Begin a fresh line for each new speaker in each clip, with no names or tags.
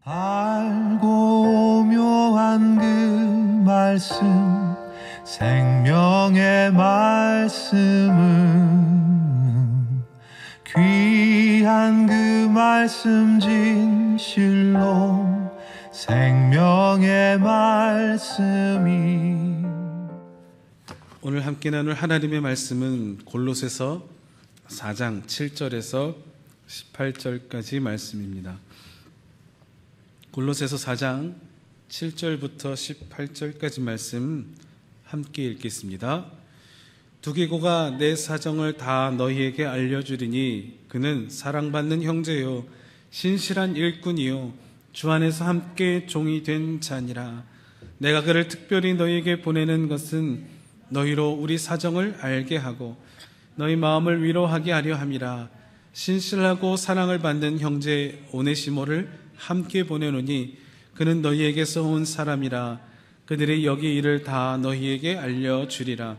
알고 묘한 그 말씀, 생명의 말씀은 귀한 그 말씀 진실로 생명의 말씀이.
오늘 함께 나눌 하나님의 말씀은 골로새서 4장 7절에서 18절까지 말씀입니다. 골로새서 4장 7절부터 18절까지 말씀 함께 읽겠습니다. 두기고가 내 사정을 다 너희에게 알려주리니 그는 사랑받는 형제요 신실한 일꾼이요 주 안에서 함께 종이 된 자니라. 내가 그를 특별히 너희에게 보내는 것은 너희로 우리 사정을 알게 하고 너희 마음을 위로하게 하려 함이라. 신실하고 사랑을 받는 형제 오네시모를 함께 보내노니 그는 너희에게서 온 사람이라. 그들이 여기 일을 다 너희에게 알려주리라.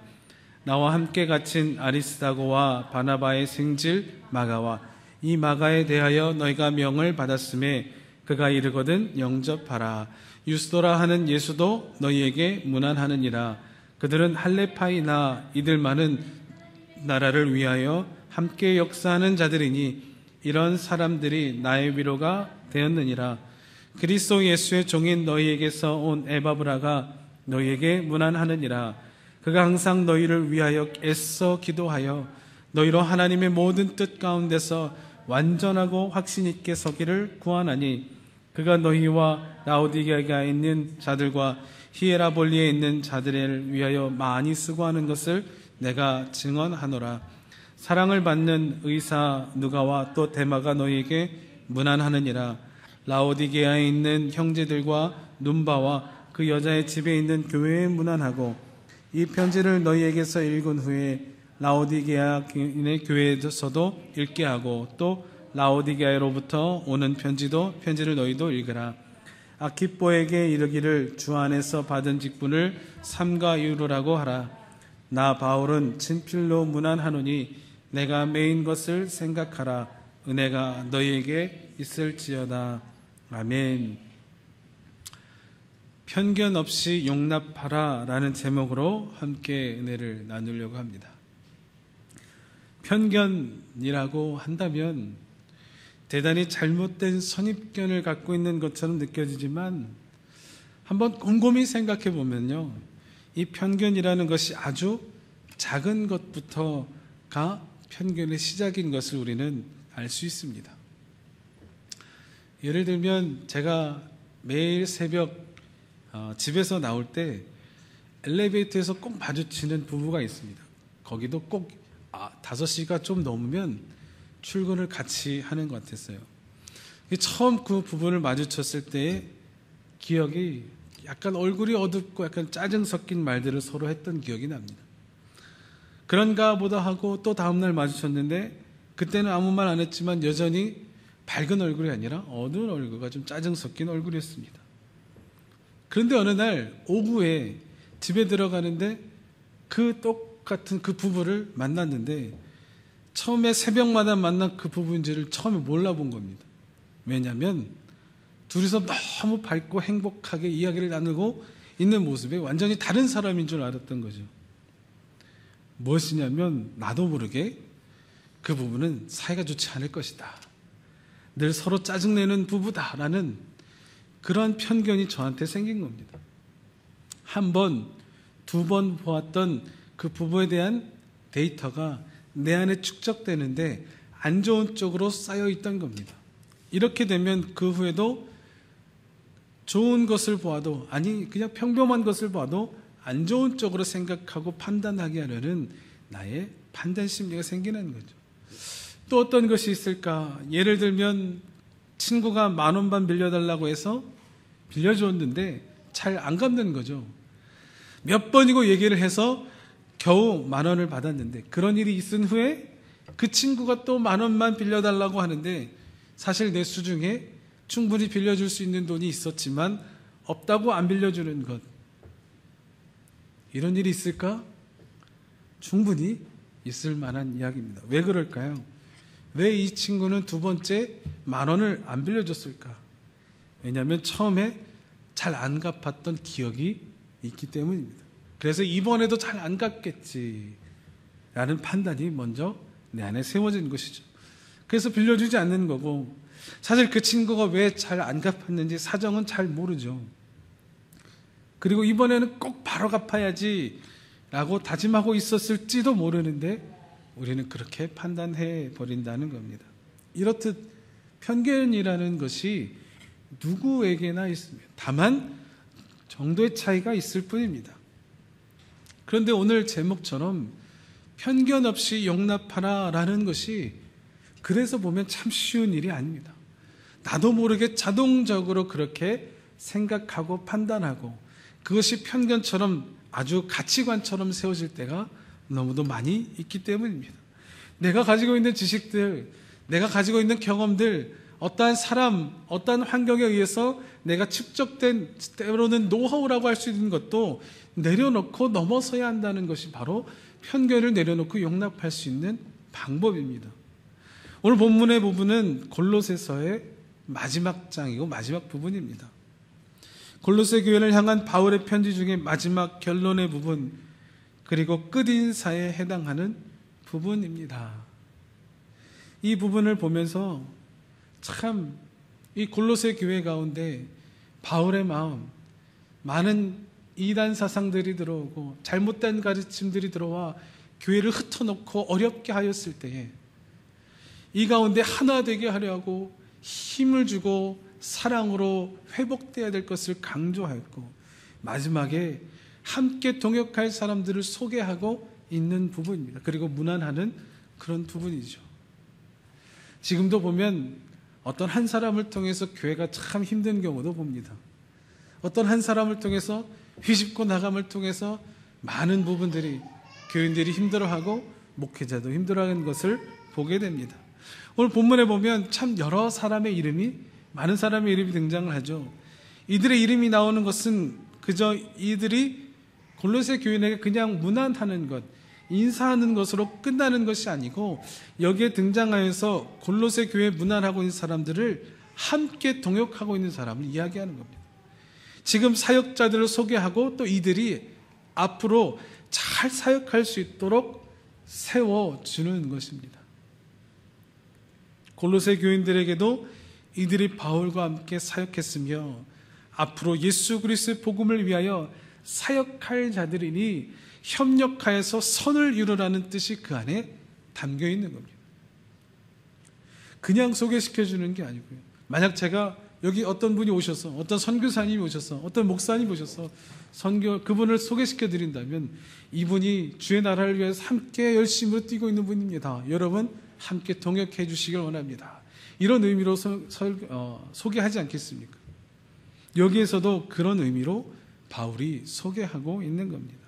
나와 함께 갇힌 아리스다고와 바나바의 생질 마가와 이 마가에 대하여 너희가 명을 받았음에 그가 이르거든 영접하라. 유스도라 하는 예수도 너희에게 문안하느니라. 그들은 할레파이나 이들만은 나라를 위하여 함께 역사하는 자들이니 이런 사람들이 나의 위로가 되었느니라. 그리스도 예수의 종인 너희에게서 온 에바브라가 너희에게 문안하느니라. 그가 항상 너희를 위하여 애써 기도하여 너희로 하나님의 모든 뜻 가운데서 완전하고 확신 있게 서기를 구하나니 그가 너희와 라오디게아에 있는 자들과 히에라볼리에 있는 자들을 위하여 많이 수고하는 것을 내가 증언하노라. 사랑을 받는 의사 누가와 또 데마가 너희에게 문안하느니라. 라오디게아에 있는 형제들과 눈바와 그 여자의 집에 있는 교회에 문안하고 이 편지를 너희에게서 읽은 후에 라오디게아인의 교회에서도 읽게 하고 또 라오디게아로부터 오는 편지를 너희도 읽으라. 아키뽀에게 이르기를 주 안에서 받은 직분을 삼가 이루라고 하라. 나 바울은 친필로 문안하노니 내가 매인 것을 생각하라. 은혜가 너희에게 있을지어다. 아멘. 편견 없이 용납하라 라는 제목으로 함께 은혜를 나누려고 합니다. 편견이라고 한다면 대단히 잘못된 선입견을 갖고 있는 것처럼 느껴지지만 한번 곰곰이 생각해 보면요, 이 편견이라는 것이 아주 작은 것부터가 편견의 시작인 것을 우리는 알 수 있습니다. 예를 들면 제가 매일 새벽 집에서 나올 때 엘리베이터에서 꼭 마주치는 부부가 있습니다. 거기도 꼭 5시가 좀 넘으면 출근을 같이 하는 것 같았어요. 처음 그 부부를 마주쳤을 때의 기억이 약간 얼굴이 어둡고 약간 짜증 섞인 말들을 서로 했던 기억이 납니다. 그런가 보다 하고 또 다음날 마주쳤는데 그때는 아무 말 안 했지만 여전히 밝은 얼굴이 아니라 어두운 얼굴과 좀 짜증 섞인 얼굴이었습니다. 그런데 어느 날 오후에 집에 들어가는데 그 똑같은 그 부부를 만났는데 처음에 새벽마다 만난 그 부부인지를 처음에 몰라본 겁니다. 왜냐하면 둘이서 너무 밝고 행복하게 이야기를 나누고 있는 모습에 완전히 다른 사람인 줄 알았던 거죠. 무엇이냐면 나도 모르게 그 부부는 사이가 좋지 않을 것이다. 늘 서로 짜증내는 부부다라는 그런 편견이 저한테 생긴 겁니다. 한 번, 두 번 보았던 그 부부에 대한 데이터가 내 안에 축적되는데 안 좋은 쪽으로 쌓여 있던 겁니다. 이렇게 되면 그 후에도 좋은 것을 보아도, 아니 그냥 평범한 것을 봐도 안 좋은 쪽으로 생각하고 판단하게 하려는 나의 판단 심리가 생기는 거죠. 또 어떤 것이 있을까? 예를 들면 친구가 10,000원 빌려달라고 해서 빌려줬는데 잘 안 갚는 거죠. 몇 번이고 얘기를 해서 겨우 10,000원을 받았는데 그런 일이 있은 후에 그 친구가 또 10,000원만 빌려달라고 하는데 사실 내 수중에 충분히 빌려줄 수 있는 돈이 있었지만 없다고 안 빌려주는 것. 이런 일이 있을까? 충분히 있을 만한 이야기입니다. 왜 그럴까요? 왜 이 친구는 두 번째 10,000원을 안 빌려줬을까? 왜냐하면 처음에 잘 안 갚았던 기억이 있기 때문입니다. 그래서 이번에도 잘 안 갚겠지 라는 판단이 먼저 내 안에 세워진 것이죠. 그래서 빌려주지 않는 거고, 사실 그 친구가 왜 잘 안 갚았는지 사정은 잘 모르죠. 그리고 이번에는 꼭 바로 갚아야지 라고 다짐하고 있었을지도 모르는데 우리는 그렇게 판단해 버린다는 겁니다. 이렇듯 편견이라는 것이 누구에게나 있습니다. 다만 정도의 차이가 있을 뿐입니다. 그런데 오늘 제목처럼 편견 없이 용납하라 라는 것이 그래서 보면 참 쉬운 일이 아닙니다. 나도 모르게 자동적으로 그렇게 생각하고 판단하고 그것이 편견처럼 아주 가치관처럼 세워질 때가 너무도 많이 있기 때문입니다. 내가 가지고 있는 지식들, 내가 가지고 있는 경험들, 어떠한 사람, 어떠한 환경에 의해서 내가 축적된 때로는 노하우라고 할 수 있는 것도 내려놓고 넘어서야 한다는 것이 바로 편견을 내려놓고 용납할 수 있는 방법입니다. 오늘 본문의 부분은 골로새서의 마지막 장이고 마지막 부분입니다. 골로새 교회를 향한 바울의 편지 중에 마지막 결론의 부분, 그리고 끝인사에 해당하는 부분입니다. 이 부분을 보면서 참 이 골로새 교회 가운데 바울의 마음, 많은 이단 사상들이 들어오고 잘못된 가르침들이 들어와 교회를 흩어놓고 어렵게 하였을 때에 이 가운데 하나 되게 하려고 힘을 주고 사랑으로 회복되어야 될 것을 강조하였고, 마지막에 함께 동역할 사람들을 소개하고 있는 부분입니다. 그리고 문안하는 그런 부분이죠. 지금도 보면 어떤 한 사람을 통해서 교회가 참 힘든 경우도 봅니다. 어떤 한 사람을 통해서 휘집고 나감을 통해서 많은 부분들이 교인들이 힘들어하고 목회자도 힘들어하는 것을 보게 됩니다. 오늘 본문에 보면 참 여러 사람의 이름이, 많은 사람의 이름이 등장을 하죠. 이들의 이름이 나오는 것은 그저 이들이 골로새 교인에게 그냥 문안하는 것, 인사하는 것으로 끝나는 것이 아니고, 여기에 등장하여서 골로새 교회에 문안하고 있는 사람들을 함께 동역하고 있는 사람을 이야기하는 겁니다. 지금 사역자들을 소개하고 또 이들이 앞으로 잘 사역할 수 있도록 세워주는 것입니다. 골로새 교인들에게도 이들이 바울과 함께 사역했으며 앞으로 예수 그리스도의 복음을 위하여 사역할 자들이니 협력하여서 선을 이루라는 뜻이 그 안에 담겨 있는 겁니다. 그냥 소개시켜주는 게 아니고요. 만약 제가 여기 어떤 분이 오셔서, 어떤 선교사님이 오셔서, 어떤 목사님이 오셔서 그분을 소개시켜 드린다면 이분이 주의 나라를 위해서 함께 열심으로 뛰고 있는 분입니다. 여러분 함께 동역해 주시길 원합니다. 이런 의미로 소개하지 않겠습니까? 여기에서도 그런 의미로 바울이 소개하고 있는 겁니다.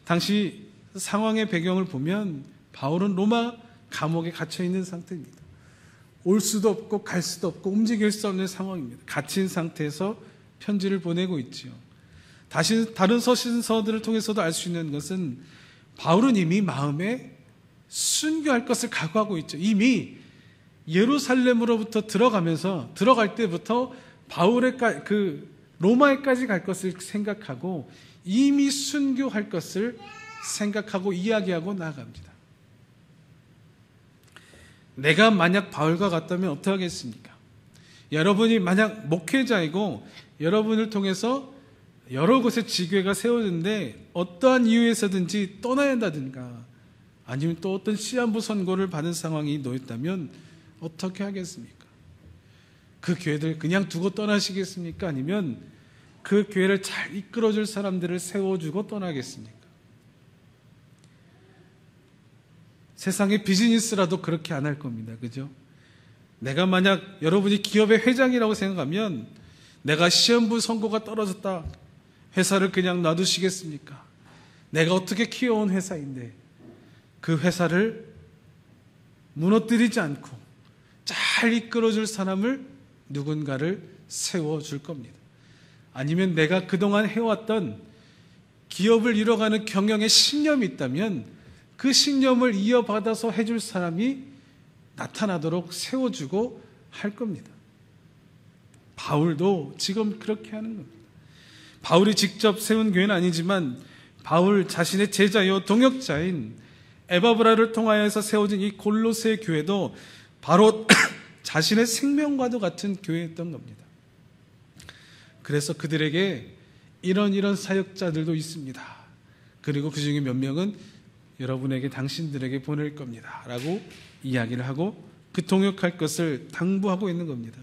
당시 상황의 배경을 보면 바울은 로마 감옥에 갇혀 있는 상태입니다. 올 수도 없고 갈 수도 없고 움직일 수 없는 상황입니다. 갇힌 상태에서 편지를 보내고 있지요. 다른 서신서들을 통해서도 알 수 있는 것은 바울은 이미 마음에 순교할 것을 각오하고 있죠. 이미 예루살렘으로부터 들어갈 때부터 바울의 로마에까지 갈 것을 생각하고 이미 순교할 것을 생각하고 이야기하고 나아갑니다. 내가 만약 바울과 같다면 어떻게 하겠습니까? 여러분이 만약 목회자이고 여러분을 통해서 여러 곳에 지교회가 세워졌는데 어떠한 이유에서든지 떠나야 한다든가 아니면 또 어떤 시한부 선고를 받은 상황이 놓였다면 어떻게 하겠습니까? 그 교회들 그냥 두고 떠나시겠습니까? 아니면 그 교회를 잘 이끌어줄 사람들을 세워주고 떠나겠습니까? 세상의 비즈니스라도 그렇게 안 할 겁니다. 그죠? 내가 만약 여러분이 기업의 회장이라고 생각하면 내가 시험부 선고가 떨어졌다. 회사를 그냥 놔두시겠습니까? 내가 어떻게 키워온 회사인데 그 회사를 무너뜨리지 않고 잘 이끌어줄 사람을 누군가를 세워줄 겁니다. 아니면 내가 그동안 해왔던 기업을 이뤄가는 경영에 신념이 있다면 그 신념을 이어받아서 해줄 사람이 나타나도록 세워주고 할 겁니다. 바울도 지금 그렇게 하는 겁니다. 바울이 직접 세운 교회는 아니지만 바울 자신의 제자요 동역자인 에바브라를 통하여서 세워진 이 골로새 교회도 바로 자신의 생명과도 같은 교회였던 겁니다. 그래서 그들에게 이런 사역자들도 있습니다. 그리고 그 중에 몇 명은 여러분에게 당신들에게 보낼 겁니다 라고 이야기를 하고 그 동역할 것을 당부하고 있는 겁니다.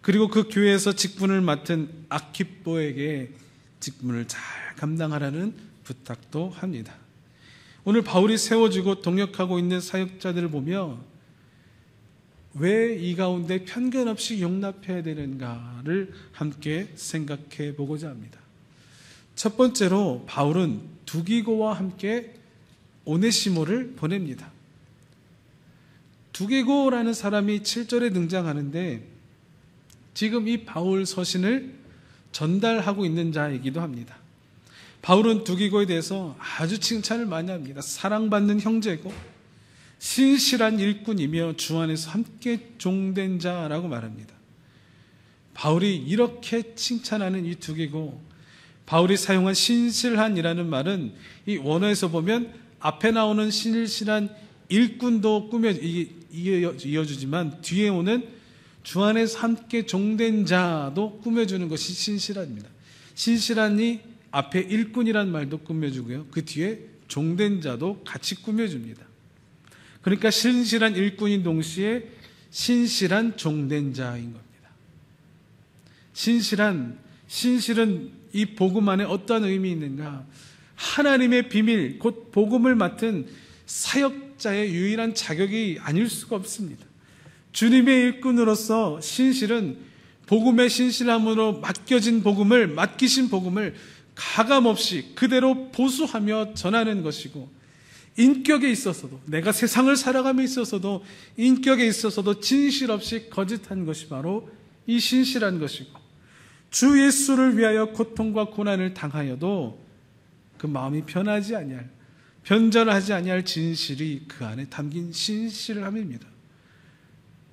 그리고 그 교회에서 직분을 맡은 아키뽀에게 직분을 잘 감당하라는 부탁도 합니다. 오늘 바울이 세워주고 동역하고 있는 사역자들을 보며 왜 이 가운데 편견 없이 용납해야 되는가를 함께 생각해 보고자 합니다. 첫 번째로 바울은 두기고와 함께 오네시모를 보냅니다. 두기고라는 사람이 7절에 등장하는데 지금 이 바울 서신을 전달하고 있는 자이기도 합니다. 바울은 두기고에 대해서 아주 칭찬을 많이 합니다. 사랑받는 형제고 신실한 일꾼이며 주 안에서 함께 종된 자라고 말합니다. 바울이 이렇게 칭찬하는 이 두기고, 바울이 사용한 신실한이라는 말은 이 원어에서 보면 앞에 나오는 신실한 일꾼도 이어주지만 뒤에 오는 주 안에서 함께 종된 자도 꾸며주는 것이 신실한입니다. 신실한이 앞에 일꾼이란 말도 꾸며주고요, 그 뒤에 종된 자도 같이 꾸며줍니다. 그러니까 신실한 일꾼인 동시에 신실한 종된 자인 겁니다. 신실은 이 복음 안에 어떤 의미 있는가? 하나님의 비밀, 곧 복음을 맡은 사역자의 유일한 자격이 아닐 수가 없습니다. 주님의 일꾼으로서 신실은 복음의 신실함으로 맡기신 복음을 가감없이 그대로 보수하며 전하는 것이고, 인격에 있어서도, 내가 세상을 살아감에 있어서도 인격에 있어서도 진실 없이 거짓한 것이 바로 이 신실한 것이고, 주 예수를 위하여 고통과 고난을 당하여도 그 마음이 변절하지 아니할 진실이 그 안에 담긴 신실함입니다.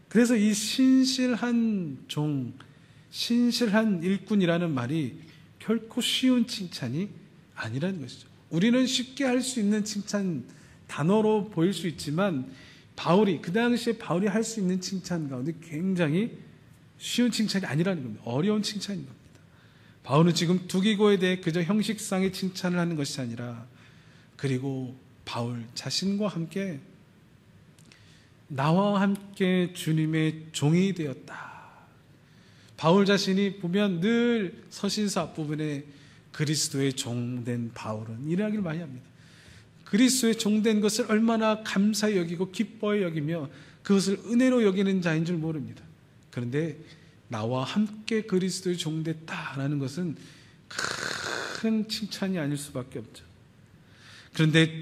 그래서 이 신실한 종, 신실한 일꾼이라는 말이 결코 쉬운 칭찬이 아니라는 것이죠. 우리는 쉽게 할 수 있는 칭찬 단어로 보일 수 있지만 그 당시에 바울이 할 수 있는 칭찬 가운데 굉장히 쉬운 칭찬이 아니라는 겁니다. 어려운 칭찬인 겁니다. 바울은 지금 두기고에 대해 그저 형식상의 칭찬을 하는 것이 아니라, 그리고 바울 자신과 함께 나와 함께 주님의 종이 되었다. 바울 자신이 보면 늘 서신서 앞부분에 그리스도의 종된 바울은 이야기를 많이 합니다. 그리스도의 종된 것을 얼마나 감사히 여기고 기뻐히 여기며 그것을 은혜로 여기는 자인 줄 모릅니다. 그런데 나와 함께 그리스도의 종됐다라는 것은 큰 칭찬이 아닐 수밖에 없죠. 그런데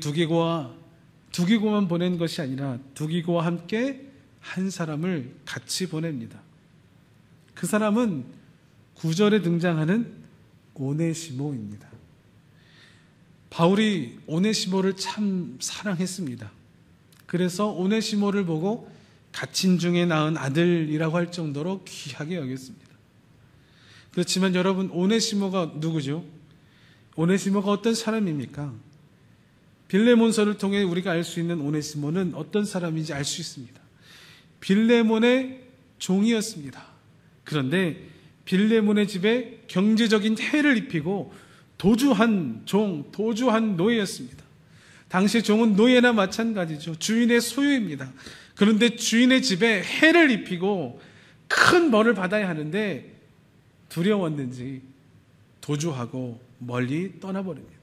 두기고만 보낸 것이 아니라 두기고와 함께 한 사람을 같이 보냅니다. 그 사람은 9절에 등장하는 오네시모입니다. 바울이 오네시모를 참 사랑했습니다. 그래서 오네시모를 보고 갇힌 중에 낳은 아들이라고 할 정도로 귀하게 여겼습니다. 그렇지만 여러분, 오네시모가 누구죠? 오네시모가 어떤 사람입니까? 빌레몬서를 통해 우리가 알 수 있는 오네시모는 어떤 사람인지 알 수 있습니다. 빌레몬의 종이었습니다. 그런데 빌레몬의 집에 경제적인 해를 입히고 도주한 노예였습니다. 당시 종은 노예나 마찬가지죠. 주인의 소유입니다. 그런데 주인의 집에 해를 입히고 큰 벌을 받아야 하는데 두려웠는지 도주하고 멀리 떠나버립니다.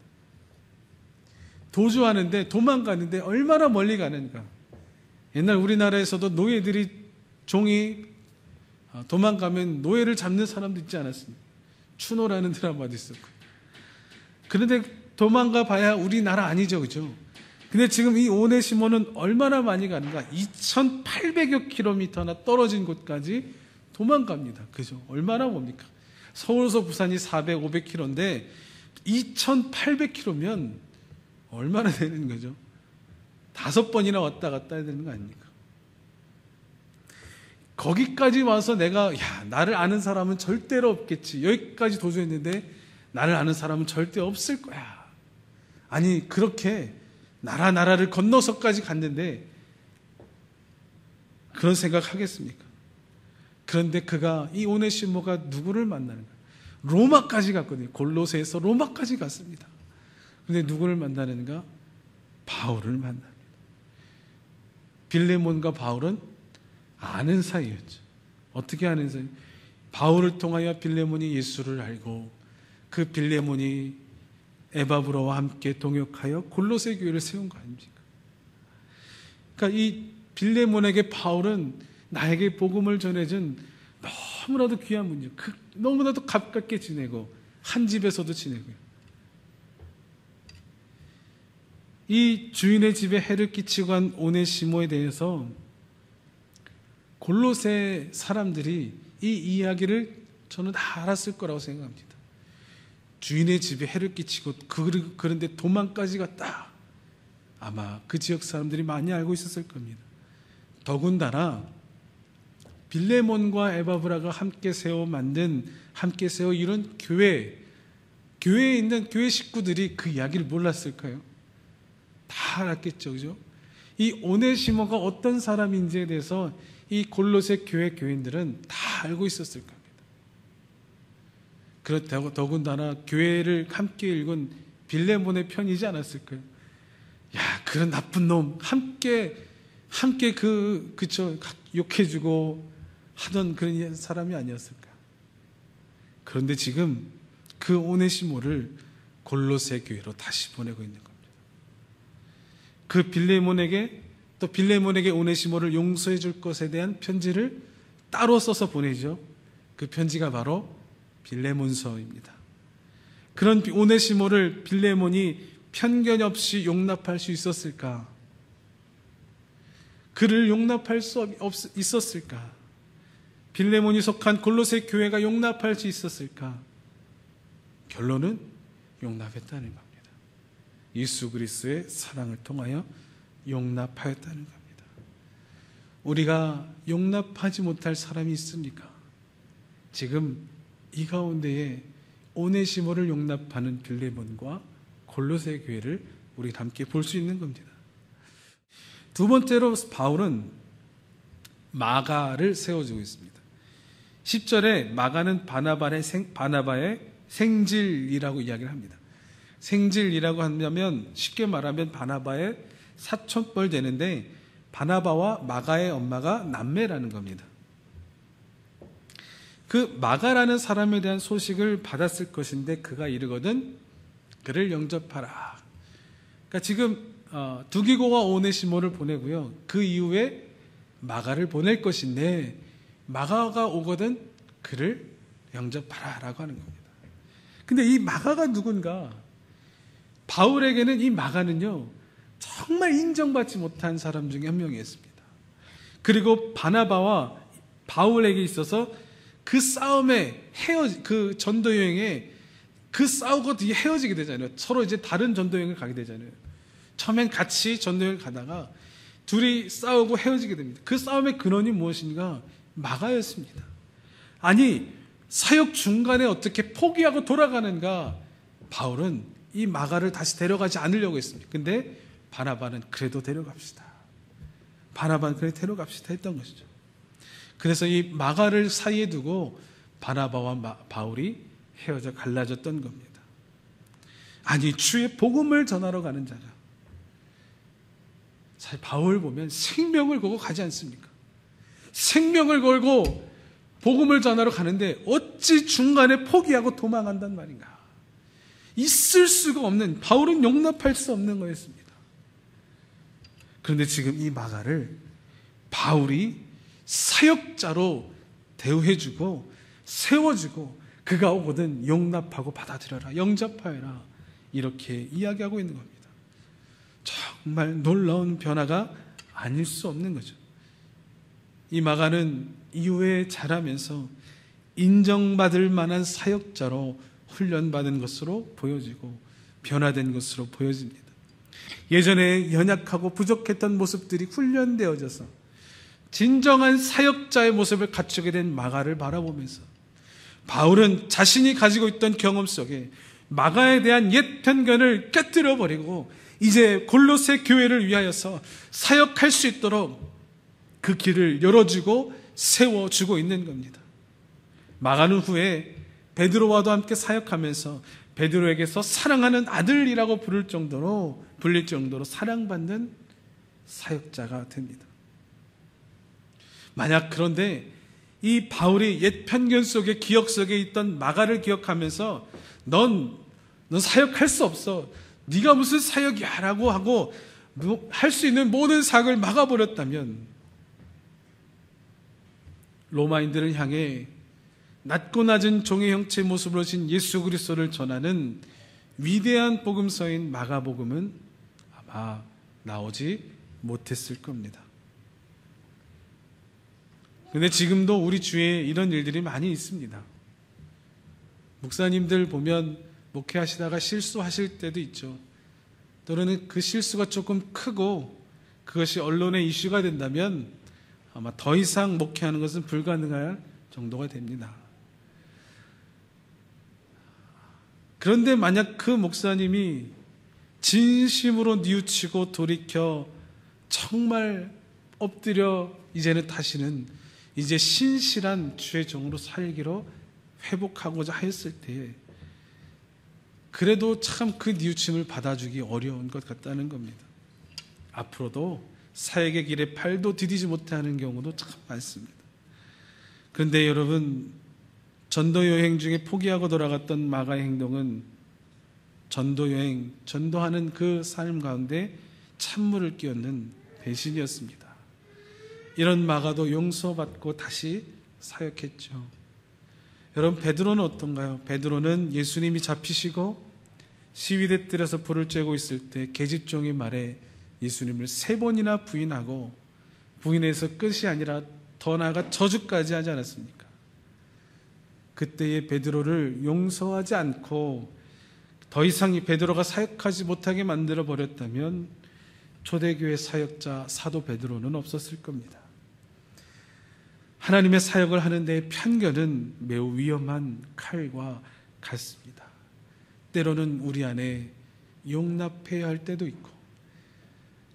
도주하는데, 도망가는데 얼마나 멀리 가는가. 옛날 우리나라에서도 종이 도망가면 노예를 잡는 사람도 있지 않았습니까? 추노라는 드라마도 있었고. 그런데 도망가 봐야 우리나라 아니죠, 그죠? 근데 지금 이 오네시모는 얼마나 많이 가는가? 2,800여 킬로미터나 떨어진 곳까지 도망갑니다. 그죠? 얼마나 뭡니까? 서울에서 부산이 400, 500킬로인데 2,800킬로면 얼마나 되는 거죠? 5번이나 왔다 갔다 해야 되는 거 아닙니까? 거기까지 와서 내가 나를 아는 사람은 절대로 없겠지. 여기까지 도전했는데 나를 아는 사람은 절대 없을 거야. 아니 그렇게 나라를 건너서까지 갔는데 그런 생각하겠습니까? 그런데 그가 이 오네시모가 누구를 만나는가? 로마까지 갔거든요. 골로새에서 로마까지 갔습니다. 그런데 누구를 만나는가? 바울을 만납니다. 빌레몬과 바울은 아는 사이였죠. 어떻게 아는 사이? 바울을 통하여 빌레몬이 예수를 알고 그 빌레몬이 에바브로와 함께 동역하여 골로새 교회를 세운 거 아닙니까? 그러니까 이 빌레몬에게 바울은 나에게 복음을 전해준 너무나도 귀한 분이요. 너무나도 가깝게 지내고 한 집에서도 지내고요. 이 주인의 집에 해를 끼치고 간 오네시모에 대해서 골로새 사람들이 이 이야기를 저는 다 알았을 거라고 생각합니다. 주인의 집에 해를 끼치고 그런데 도망까지 갔다. 아마 그 지역 사람들이 많이 알고 있었을 겁니다. 더군다나 빌레몬과 에바브라가 함께 세워 이룬 교회에 있는 교회 식구들이 그 이야기를 몰랐을까요? 다 알았겠죠, 그죠? 이 오네시모가 어떤 사람인지에 대해서 이 골로새 교회 교인들은 다 알고 있었을 겁니다. 그렇다고 더군다나 교회를 함께 읽은 빌레몬의 편이지 않았을까요? 그런 나쁜 놈 함께 그쵸 욕해주고 하던 그런 사람이 아니었을까? 그런데 지금 그 오네시모를 골로새 교회로 다시 보내고 있는 겁니다. 그 빌레몬에게 오네시모를 용서해 줄 것에 대한 편지를 따로 써서 보내죠. 그 편지가 바로 빌레몬서입니다. 그런 오네시모를 빌레몬이 편견 없이 용납할 수 있었을까? 그를 용납할 수 있었을까? 빌레몬이 속한 골로새 교회가 용납할 수 있었을까? 결론은 용납했다는 겁니다. 예수 그리스도의 사랑을 통하여 용납하였다는 겁니다. 우리가 용납하지 못할 사람이 있습니까? 지금 이 가운데에 오네시모를 용납하는 빌레몬과 골로새 교회를 우리 함께 볼 수 있는 겁니다. 두 번째로 바울은 마가를 세워주고 있습니다. 10절에 마가는 바나바의 생질이라고 이야기를 합니다. 생질이라고 하면 쉽게 말하면 바나바의 사촌뻘 되는데 바나바와 마가의 엄마가 남매라는 겁니다. 그 마가라는 사람에 대한 소식을 받았을 것인데 그가 이르거든 그를 영접하라. 그러니까 지금 두기고와 오네시모를 보내고요. 그 이후에 마가를 보낼 것인데 마가가 오거든 그를 영접하라라고 하는 겁니다. 근데 이 마가가 누군가? 바울에게는 이 마가는요 정말 인정받지 못한 사람 중에 한 명이었습니다. 그리고 바나바와 바울에게 있어서 그 싸움에 그 전도 여행에 그 싸우고 뒤에 헤어지게 되잖아요. 서로 이제 다른 전도 여행을 가게 되잖아요. 처음엔 같이 전도 여행을 가다가 둘이 싸우고 헤어지게 됩니다. 그 싸움의 근원이 무엇인가? 마가였습니다. 아니 사역 중간에 어떻게 포기하고 돌아가는가? 바울은 이 마가를 다시 데려가지 않으려고 했습니다. 근데 바나바는 그래도 데려갑시다. 바나바는 그래 데려갑시다 했던 것이죠. 그래서 이 마가를 사이에 두고 바나바와 바울이 헤어져 갈라졌던 겁니다. 아니 주의 복음을 전하러 가는 자가 사실 바울 보면 생명을 걸고 가지 않습니까? 생명을 걸고 복음을 전하러 가는데 어찌 중간에 포기하고 도망한단 말인가? 있을 수가 없는, 바울은 용납할 수 없는 거였습니다. 그런데 지금 이 마가를 바울이 사역자로 대우해주고 세워주고 그가 오거든 용납하고 받아들여라, 영접하여라, 이렇게 이야기하고 있는 겁니다. 정말 놀라운 변화가 아닐 수 없는 거죠. 이 마가는 이후에 자라면서 인정받을 만한 사역자로 훈련받은 것으로 보여지고 변화된 것으로 보여집니다. 예전에 연약하고 부족했던 모습들이 훈련되어져서 진정한 사역자의 모습을 갖추게 된 마가를 바라보면서 바울은 자신이 가지고 있던 경험 속에 마가에 대한 옛 편견을 깨뜨려 버리고 이제 골로새 교회를 위하여서 사역할 수 있도록 그 길을 열어주고 세워주고 있는 겁니다. 마가는 후에 베드로와도 함께 사역하면서 베드로에게서 사랑하는 아들이라고 불릴 정도로 사랑받는 사역자가 됩니다. 만약 그런데 이 바울이 옛 편견 속에 기억 속에 있던 마가를 기억하면서 넌 사역할 수 없어, 네가 무슨 사역이야 라고 하고 할 수 있는 모든 사역을 막아버렸다면 로마인들을 향해 낮고 낮은 종의 형체 모습으로 진 예수 그리스도를 전하는 위대한 복음서인 마가복음은 아마 나오지 못했을 겁니다. 근데 지금도 우리 주위에 이런 일들이 많이 있습니다. 목사님들 보면 목회하시다가 실수하실 때도 있죠. 또는 그 실수가 조금 크고 그것이 언론의 이슈가 된다면 아마 더 이상 목회하는 것은 불가능할 정도가 됩니다. 그런데 만약 그 목사님이 진심으로 뉘우치고 돌이켜 정말 엎드려 이제는 다시는 이제 신실한 주의 종으로 살기로 회복하고자 하였을 때 그래도 참 그 뉘우침을 받아주기 어려운 것 같다는 겁니다. 앞으로도 사역의 길에 발도 디디지 못하는 경우도 참 많습니다. 그런데 여러분, 전도 여행 중에 포기하고 돌아갔던 마가의 행동은 전도 여행, 전도하는 그 삶 가운데 찬물을 끼얹는 배신이었습니다. 이런 마가도 용서받고 다시 사역했죠. 여러분, 베드로는 어떤가요? 베드로는 예수님이 잡히시고 시위대 뜰에서 불을 쬐고 있을 때 계집종의 말에 예수님을 3번이나 부인하고 부인해서 끝이 아니라 더 나아가 저주까지 하지 않았습니까? 그때의 베드로를 용서하지 않고 더 이상 이 베드로가 사역하지 못하게 만들어 버렸다면 초대교회 사역자 사도 베드로는 없었을 겁니다. 하나님의 사역을 하는데 편견은 매우 위험한 칼과 같습니다. 때로는 우리 안에 용납해야 할 때도 있고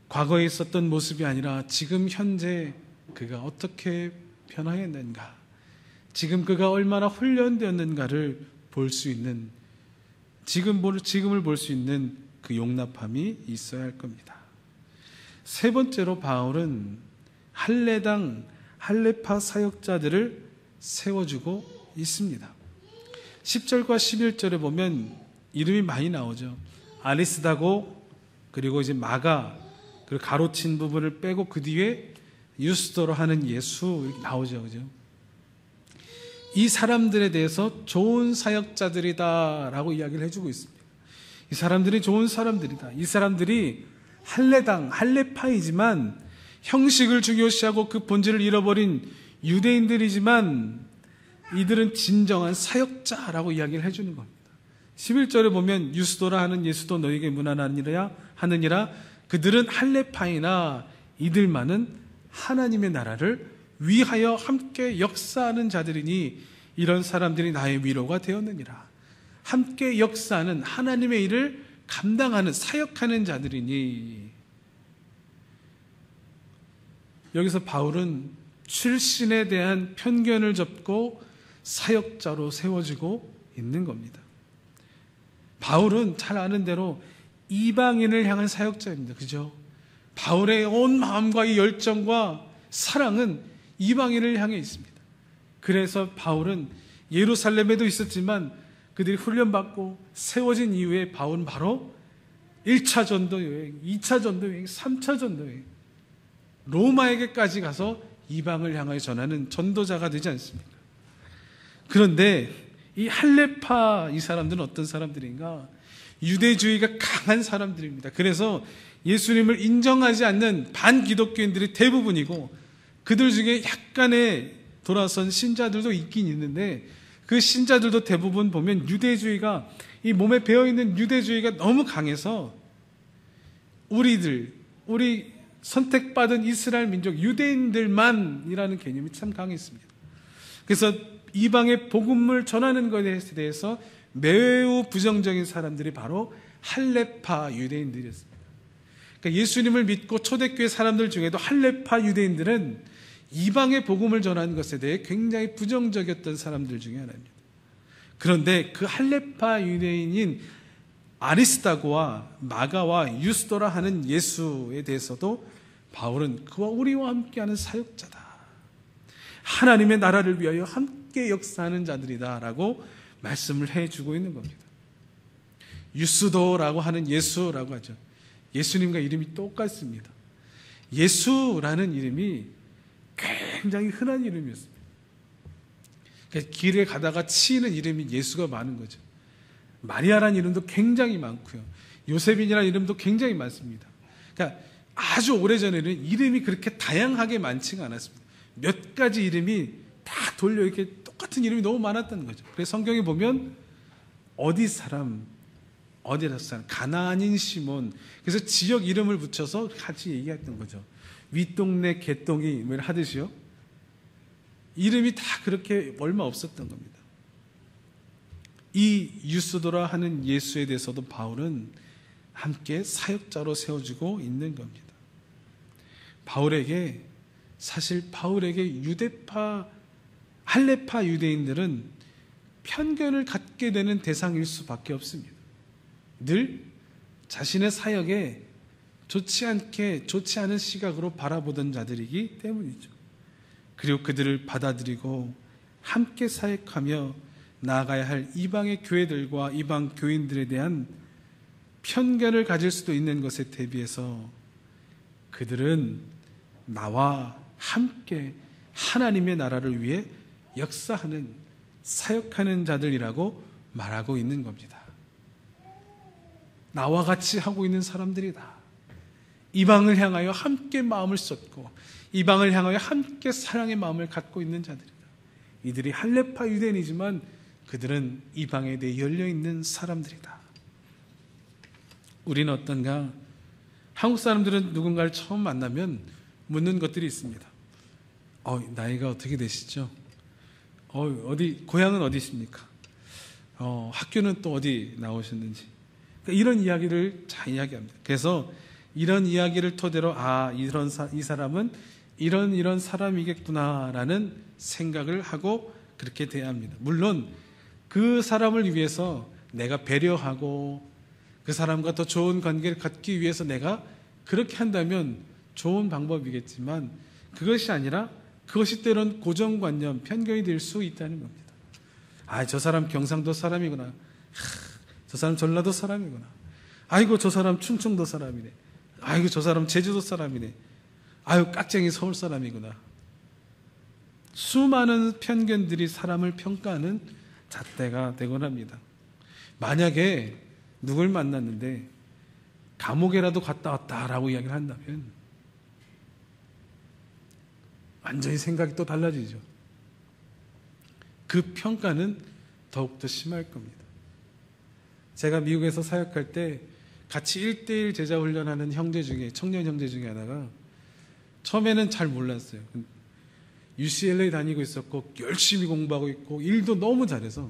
과거에 있었던 모습이 아니라 지금 현재 그가 어떻게 변화했는가, 지금 그가 얼마나 훈련되었는가를 볼 수 있는, 지금을 볼 수 있는 그 용납함이 있어야 할 겁니다. 세 번째로 바울은 할례파 사역자들을 세워주고 있습니다. 10절과 11절에 보면 이름이 많이 나오죠. 아리스다고, 그리고 이제 마가, 그리고 가로친 부분을 빼고 그 뒤에 유스도로 하는 예수 이렇게 나오죠. 그죠? 이 사람들에 대해서 좋은 사역자들이다 라고 이야기를 해주고 있습니다. 이 사람들이 좋은 사람들이다. 이 사람들이 할례파이지만 형식을 중요시하고 그 본질을 잃어버린 유대인들이지만 이들은 진정한 사역자라고 이야기를 해주는 겁니다. 11절에 보면 유스도라 하는 예수도 너에게 문안하느니라 하느니라. 그들은 할례파이나 이들만은 하나님의 나라를 위하여 함께 역사하는 자들이니 이런 사람들이 나의 위로가 되었느니라. 함께 역사하는 하나님의 일을 감당하는 사역하는 자들이니. 여기서 바울은 출신에 대한 편견을 접고 사역자로 세워지고 있는 겁니다. 바울은 잘 아는 대로 이방인을 향한 사역자입니다. 그죠? 바울의 온 마음과 이 열정과 사랑은 이방인을 향해 있습니다. 그래서 바울은 예루살렘에도 있었지만 그들이 훈련받고 세워진 이후에 바울은 바로 1차 전도 여행, 2차 전도 여행, 3차 전도 여행, 로마에게까지 가서 이방을 향하여 전하는 전도자가 되지 않습니까? 그런데 이 할례파 이 사람들은 어떤 사람들인가? 유대주의가 강한 사람들입니다. 그래서 예수님을 인정하지 않는 반기독교인들이 대부분이고 그들 중에 약간의 돌아선 신자들도 있긴 있는데 그 신자들도 대부분 보면 유대주의가, 이 몸에 배어있는 유대주의가 너무 강해서 우리 선택받은 이스라엘 민족 유대인들만이라는 개념이 참 강했습니다. 그래서 이방의 복음을 전하는 것에 대해서 매우 부정적인 사람들이 바로 할레파 유대인들이었습니다. 그러니까 예수님을 믿고 초대교회 사람들 중에도 할레파 유대인들은 이방의 복음을 전하는 것에 대해 굉장히 부정적이었던 사람들 중에 하나입니다. 그런데 그 할레파 유대인인 아리스다고와 마가와 유스도라 하는 예수에 대해서도 바울은 그와 우리와 함께하는 사역자다, 하나님의 나라를 위하여 함께 역사하는 자들이다 라고 말씀을 해주고 있는 겁니다. 유스도라고 하는 예수라고 하죠. 예수님과 이름이 똑같습니다. 예수라는 이름이 굉장히 흔한 이름이었습니다. 길에 가다가 치이는 이름이 예수가 많은 거죠. 마리아라는 이름도 굉장히 많고요. 요셉이라는 이름도 굉장히 많습니다. 그러니까 아주 오래전에는 이름이 그렇게 다양하게 많지가 않았습니다. 몇 가지 이름이 다 돌려 이렇게 똑같은 이름이 너무 많았다는 거죠. 그래서 성경에 보면 어디 사람, 가나안인 시몬, 그래서 지역 이름을 붙여서 같이 얘기했던 거죠. 윗동네 개똥이 하듯이요. 이름이 다 그렇게 얼마 없었던 겁니다. 이 유스도라 하는 예수에 대해서도 바울은 함께 사역자로 세워지고 있는 겁니다. 사실 바울에게 할레파 유대인들은 편견을 갖게 되는 대상일 수밖에 없습니다. 늘 자신의 사역에 좋지 않은 시각으로 바라보던 자들이기 때문이죠. 그리고 그들을 받아들이고 함께 사역하며 나아가야 할 이방의 교회들과 이방 교인들에 대한 편견을 가질 수도 있는 것에 대비해서 그들은 나와 함께 하나님의 나라를 위해 역사하는, 사역하는 자들이라고 말하고 있는 겁니다. 나와 같이 하고 있는 사람들이다. 이방을 향하여 함께 마음을 쏟고 이방을 향하여 함께 사랑의 마음을 갖고 있는 자들이다. 이들이 할레파 유대인이지만 그들은 이방에 대해 열려있는 사람들이다. 우리는 어떤가? 한국 사람들은 누군가를 처음 만나면 묻는 것들이 있습니다. 나이가 어떻게 되시죠? 고향은 어디십니까? 학교는 또 어디 나오셨는지. 그러니까 이런 이야기를 잘 이야기합니다. 그래서 이런 이야기를 토대로 이 사람은 이런 사람이겠구나라는 생각을 하고 그렇게 대합니다. 물론 그 사람을 위해서 내가 배려하고 그 사람과 더 좋은 관계를 갖기 위해서 내가 그렇게 한다면 좋은 방법이겠지만 그것이 아니라 그것이 때론 고정관념, 편견이 될 수 있다는 겁니다. 저 사람 경상도 사람이구나. 저 사람 전라도 사람이구나. 아이고 저 사람 충청도 사람이네. 아이고 저 사람 제주도 사람이네. 깍쟁이 서울 사람이구나. 수많은 편견들이 사람을 평가하는 잣대가 되곤 합니다. 만약에 누굴 만났는데 감옥에라도 갔다 왔다라고 이야기를 한다면 완전히 생각이 또 달라지죠. 그 평가는 더욱더 심할 겁니다. 제가 미국에서 사역할 때 같이 1:1 제자 훈련하는 청년 형제 중에 하나가 처음에는 잘 몰랐어요. UCLA 다니고 있었고 열심히 공부하고 있고 일도 너무 잘해서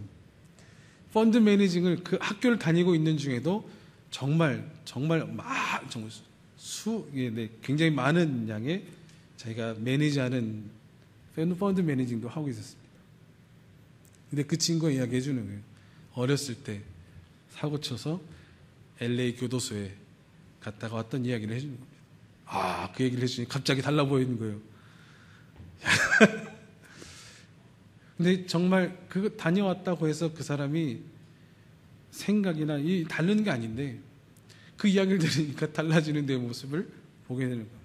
펀드 매니징을 그 학교를 다니고 있는 중에도 정말 굉장히 많은 양의 자기가 매니지하는 펀드 매니징도 하고 있었습니다. 근데 그 친구가 이야기해 주는 거예요. 어렸을 때 사고 쳐서 LA 교도소에 갔다가 왔던 이야기를 해주는 겁니다. 그 얘기를 해주니 갑자기 달라 보이는 거예요. 근데 정말 그거 다녀왔다고 해서 그 사람이 생각이나 다른 게 아닌데 그 이야기를 들으니까 달라지는 내 모습을 보게 되는 겁니다.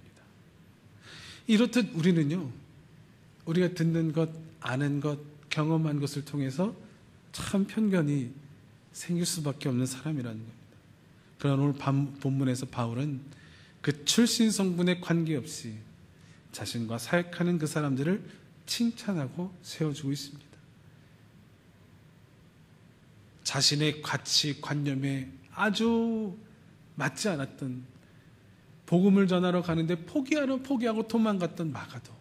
이렇듯 우리는요, 우리가 듣는 것, 아는 것, 경험한 것을 통해서 참 편견이 생길 수밖에 없는 사람이라는 겁니다. 그러나 오늘 본문에서 바울은 그 출신 성분에 관계없이 자신과 사역하는 그 사람들을 칭찬하고 세워주고 있습니다. 자신의 가치, 관념에 아주 맞지 않았던 복음을 전하러 가는데 포기하고 도망갔던 마가도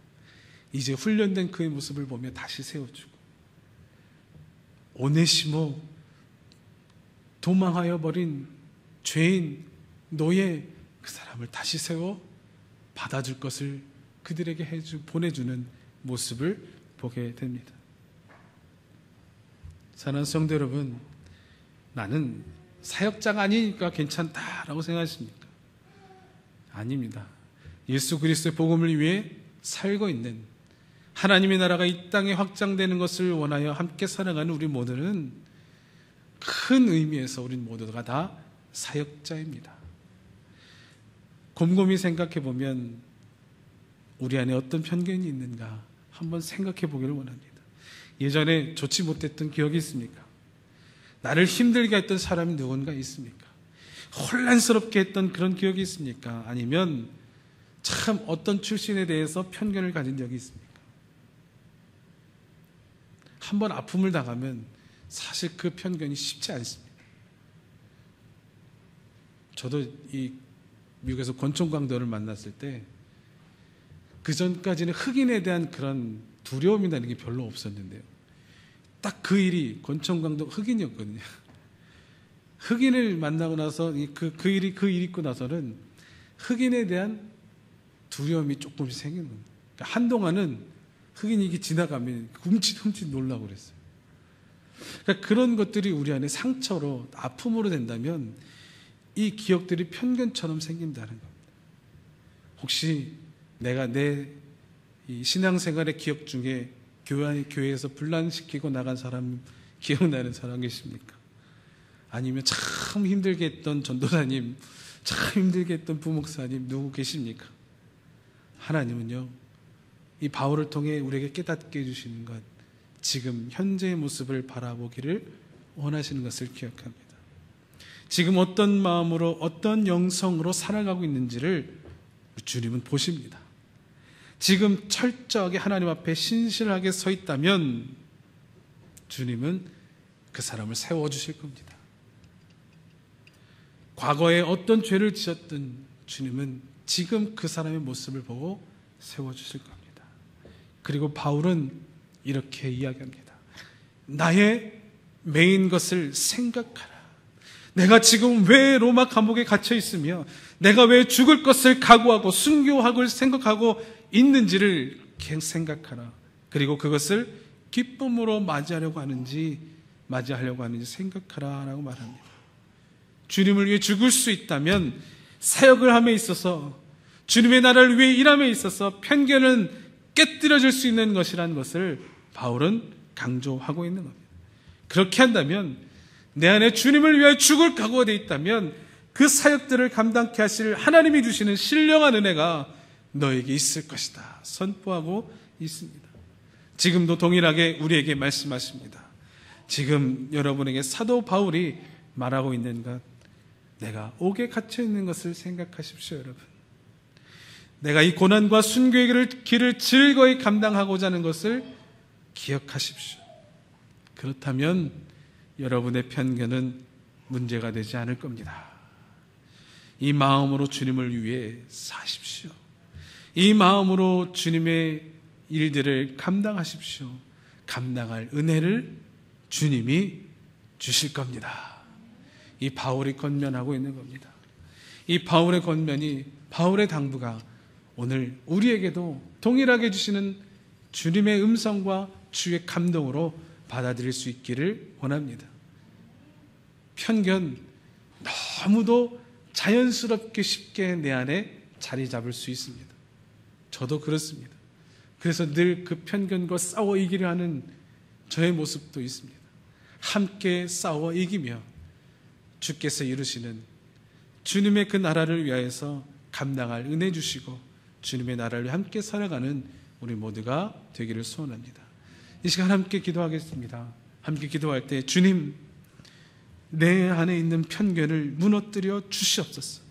이제 훈련된 그의 모습을 보며 다시 세워주고, 오네시모, 도망하여 버린 죄인, 노예, 그 사람을 다시 세워 받아줄 것을 그들에게 보내주는 모습을 보게 됩니다. 사랑하는 성도 여러분, 나는 사역자가 아니니까 괜찮다라고 생각하십니까? 아닙니다. 예수 그리스도의 복음을 위해 살고 있는, 하나님의 나라가 이 땅에 확장되는 것을 원하여 함께 살아가는 우리 모두는 큰 의미에서 우리 모두가 다 사역자입니다. 곰곰이 생각해 보면 우리 안에 어떤 편견이 있는가 한번 생각해 보기를 원합니다. 예전에 좋지 못했던 기억이 있습니까? 나를 힘들게 했던 사람이 누군가 있습니까? 혼란스럽게 했던 그런 기억이 있습니까? 아니면 참 어떤 출신에 대해서 편견을 가진 적이 있습니까? 한번 아픔을 당하면 사실 그 편견이 쉽지 않습니다. 저도 이 미국에서 권총 강도를 만났을 때 그 전까지는 흑인에 대한 그런 두려움이라는 게 별로 없었는데요, 딱 그 일이, 권총 강도 흑인이었거든요. 흑인을 만나고 나서 그 일이 있고 나서는 흑인에 대한 두려움이 조금씩 생기는 겁니다. 그러니까 한동안은 흑인이 이게 지나가면 훔칫훔칫 놀라고 그랬어요. 그러니까 그런 것들이 우리 안에 상처로, 아픔으로 된다면 이 기억들이 편견처럼 생긴다는 겁니다. 혹시 내가 내 이 신앙생활의 기억 중에 교회에서 분란시키고 나간 사람 기억나는 사람 계십니까? 아니면 참 힘들게 했던 전도사님, 참 힘들게 했던 부목사님 누구 계십니까? 하나님은요, 이 바울을 통해 우리에게 깨닫게 해주시는 것, 지금 현재의 모습을 바라보기를 원하시는 것을 기억합니다. 지금 어떤 마음으로, 어떤 영성으로 살아가고 있는지를 주님은 보십니다. 지금 철저하게 하나님 앞에 신실하게 서 있다면 주님은 그 사람을 세워주실 겁니다. 과거에 어떤 죄를 지었든 주님은 지금 그 사람의 모습을 보고 세워주실 겁니다. 그리고 바울은 이렇게 이야기합니다. 나의 매인 것을 생각하라. 내가 지금 왜 로마 감옥에 갇혀 있으며 내가 왜 죽을 것을 각오하고 순교학을 생각하고 있는지를 생각하라. 그리고 그것을 기쁨으로 맞이하려고 하는지 생각하라 라고 말합니다. 주님을 위해 죽을 수 있다면 사역을 함에 있어서, 주님의 나라를 위해 일함에 있어서 편견은 깨뜨려질 수 있는 것이라는 것을 바울은 강조하고 있는 겁니다. 그렇게 한다면, 내 안에 주님을 위해 죽을 각오가 되어 있다면 그 사역들을 감당케 하실 하나님이 주시는 신령한 은혜가 너에게 있을 것이다 선포하고 있습니다. 지금도 동일하게 우리에게 말씀하십니다. 지금 여러분에게 사도 바울이 말하고 있는 것, 내가 옥에 갇혀 있는 것을 생각하십시오. 여러분, 내가 이 고난과 순교의 길을 즐거이 감당하고자 하는 것을 기억하십시오. 그렇다면 여러분의 편견은 문제가 되지 않을 겁니다. 이 마음으로 주님을 위해 사십시오. 이 마음으로 주님의 일들을 감당하십시오. 감당할 은혜를 주님이 주실 겁니다. 이 바울이 권면하고 있는 겁니다. 이 바울의 권면이, 바울의 당부가 오늘 우리에게도 동일하게 주시는 주님의 음성과 주의 감동으로 받아들일 수 있기를 원합니다. 편견 너무도 자연스럽게 쉽게 내 안에 자리 잡을 수 있습니다. 저도 그렇습니다. 그래서 늘 그 편견과 싸워 이기려 하는 저의 모습도 있습니다. 함께 싸워 이기며 주께서 이루시는 주님의 그 나라를 위하여서 감당할 은혜 주시고 주님의 나라를 함께 살아가는 우리 모두가 되기를 소원합니다. 이 시간 함께 기도하겠습니다. 함께 기도할 때, 주님, 내 안에 있는 편견을 무너뜨려 주시옵소서.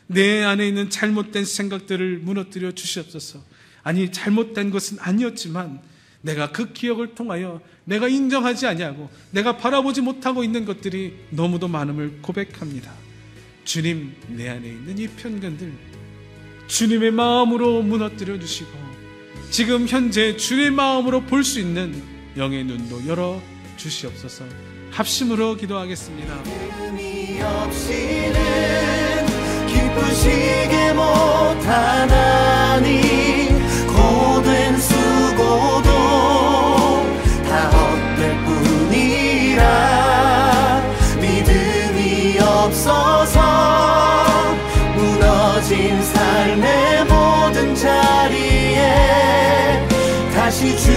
내 안에 있는 잘못된 생각들을 무너뜨려 주시옵소서. 아니, 잘못된 것은 아니었지만 내가 그 기억을 통하여 내가 인정하지 아니하고 내가 바라보지 못하고 있는 것들이 너무도 많음을 고백합니다. 주님, 내 안에 있는 이 편견들 주님의 마음으로 무너뜨려 주시고 지금 현재 주님의 마음으로 볼 수 있는 영의 눈도 열어 주시옵소서. 합심으로 기도하겠습니다.
의미 없이는 기쁘시게 못하나니 고된 수고도 다 헛될 뿐이라 믿음이 없어서 무너진 삶의 모든 자리에 다시 주